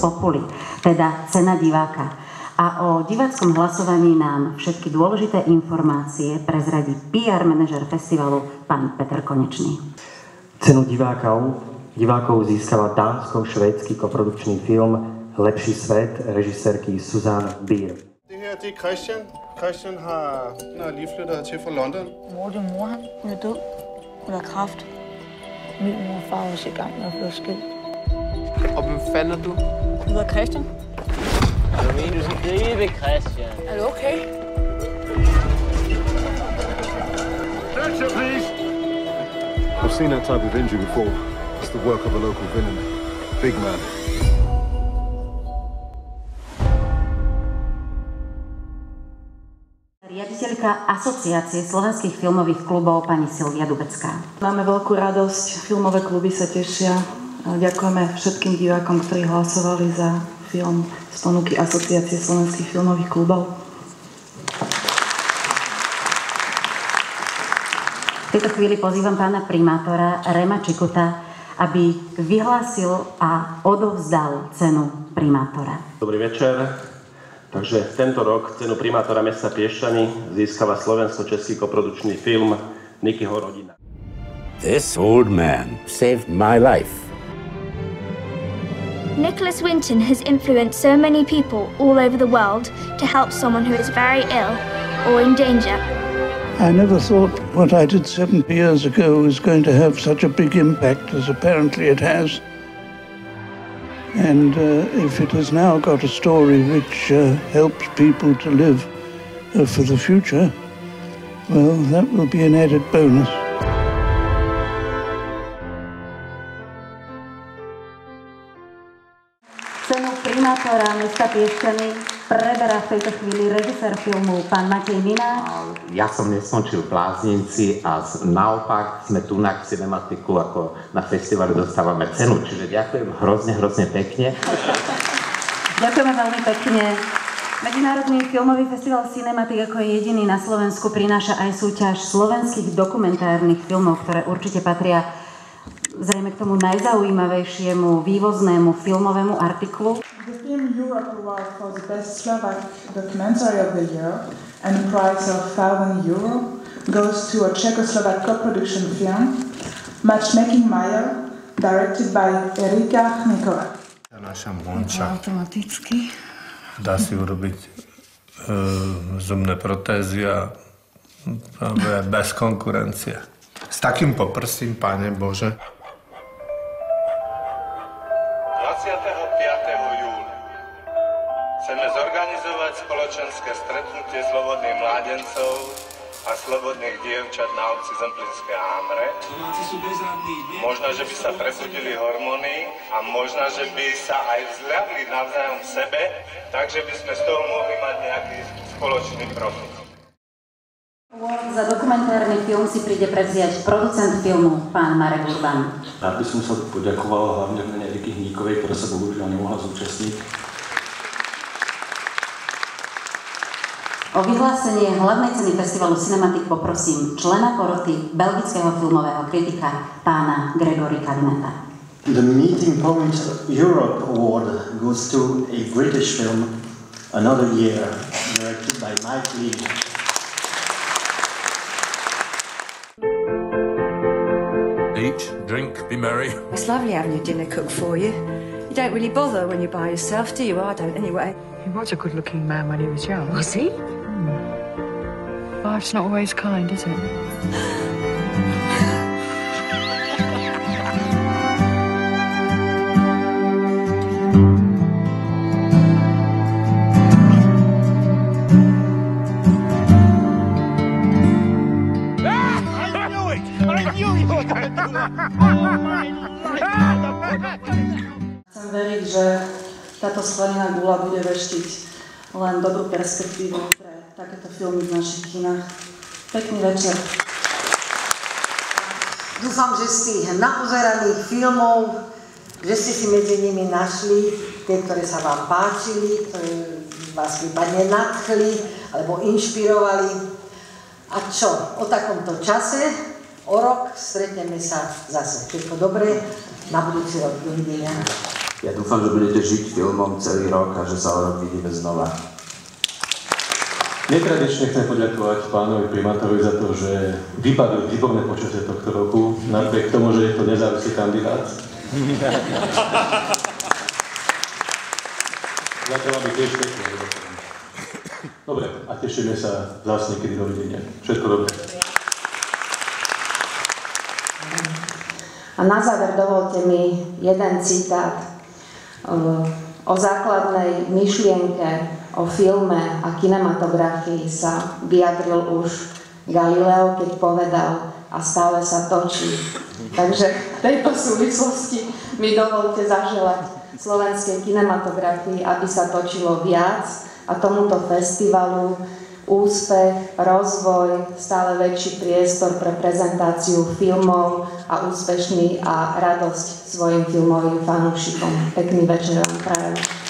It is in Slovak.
Populi, teda Cena diváka. A o diváckom hlasovaní nám všetky dôležité informácie prezradí PR manažer festivalu pán Peter Konečný. Cenu divákov získala dánsko-švédsky koprodukčný film Lepší svet režisérky Susanne Bier. Det er Christian. Christian har lige flyttet hertil fra London. Hvor er det mor? Hun er død. Hun har kræft. Min mor og far er også i gang med at få skilt. Og hvem fanden er du? Jeg hedder Christian. Jeg mener, du skal gribe, Christian. Er du okay? Attention, please! I've seen that type of injury before. It's the work of a local villain. Big man. Riaditeľka Asociácie slovenských filmových klubov pani Silvia Dubecká. Máme veľkú radosť, filmové kluby sa tešia. Ďakujeme všetkým divákom, ktorí hlasovali za film z ponuky Asociácie slovenských filmových klubov. V tejto chvíli pozývam pána primátora Rema Čikuta, aby vyhlásil a odovzdal cenu primátora. Dobrý večer. Takže tento rok cenu primátora mesta Piešťany získava slovensko-český koprodukčný film Nikyho rodina. This old man saved my life. Nicholas Winton has influenced so many people all over the world to help someone who is very ill or in danger. I never thought what I did 70 years ago was going to have such a big impact as apparently it has. And if it has now got a story which helps people to live for the future, well, that will be an added bonus. Cenu primátora mesta Piešťany preberá v tejto chvíli režisér filmu pán Matej Minák. Ja som neskončil v Bláznici a naopak sme tu na Cinematiku ako na festivale dostávame cenu. Čiže ďakujem hrozne pekne. Ďakujeme veľmi pekne. Medzinárodný filmový festival Cinematic ako jediný na Slovensku prináša aj súťaž slovenských dokumentárnych filmov, ktoré určite patria zrejme k tomu najzaujímavejšiemu vývoznému filmovému artikulu. The Film Europe Award for the Best Slovak Documentary of the Year and a prize of €1,000 goes to a Czechoslovak co-production film, Matchmaking Meyer, directed by Erika Nikola. Naša Monča. Automaticky. Dá si urobiť zubné protézy a bez konkurencie. S takým poprsím, Pane Bože. 25. júla chceme zorganizovať spoločenské stretnutie slobodných mládencov a slobodných dievčat na obci Zemplínske Hámre. Možno, že by sa presúdili hormóny a možno, že by sa aj vzľahli navzájom v sebe, takže by sme z toho mohli mať nejaký spoločný profit. Za dokumentárny film si príde prevziať producent filmu pán Marek Urban. Rád by som sa poďakoval hlavne v mene Eriky Hníkovej, ktorá sa bohužiaľ nemohla zúčastniť. O vyhlásenie hlavnej ceny festivalu Cinematic poprosím člena poroty belgického filmového kritika pána Gregory Kavineta. The Meeting Point Europe Award goes to a British film, Another Year, directed by Mike Leigh. Eat, drink, be merry. It's lovely having your dinner cooked for you. You don't really bother when you're by yourself, do you? I don't anyway. He was a good-looking man when he was young. Was he? Life's not always kind, is it? Chcem veriť, že táto sklenená guľa bude veštiť len dobrú perspektívu pre takéto filmy v našich kinách. Pekný večer. Dúfam, že z tých napozeraných filmov, že ste si medzi nimi našli tie, ktoré sa vám páčili, ktoré vás prípadne nadchli alebo inšpirovali. A čo? O takomto čase, o rok stretneme sa zase. Všetko dobré, na budúci rok. Dovidenia. Ja dúfam, že budete žiť filmom celý rok a že sa o rok vidíme znova. Netradične chcem poďakovať pánovi primátorovi za to, že vypadol výborné počasie tohto roku, napriek tomu, že je to nezávislý kandidát. Zatiaľ vám tiež pekne. Dobre, a tešíme sa zase niekedy dovidenia. Všetko dobré. A na záver dovolte mi jeden citát o základnej myšlienke, o filme a kinematografii sa vyjadril už Galileo, keď povedal a stále sa točí. Takže v tejto súvislosti mi dovolte zaželať slovenskej kinematografii, aby sa točilo viac a tomuto festivalu úspech, rozvoj, stále väčší priestor pre prezentáciu filmov a úspešný a radosť svojim filmovým fanúšikom. Pekný večer vám prajem.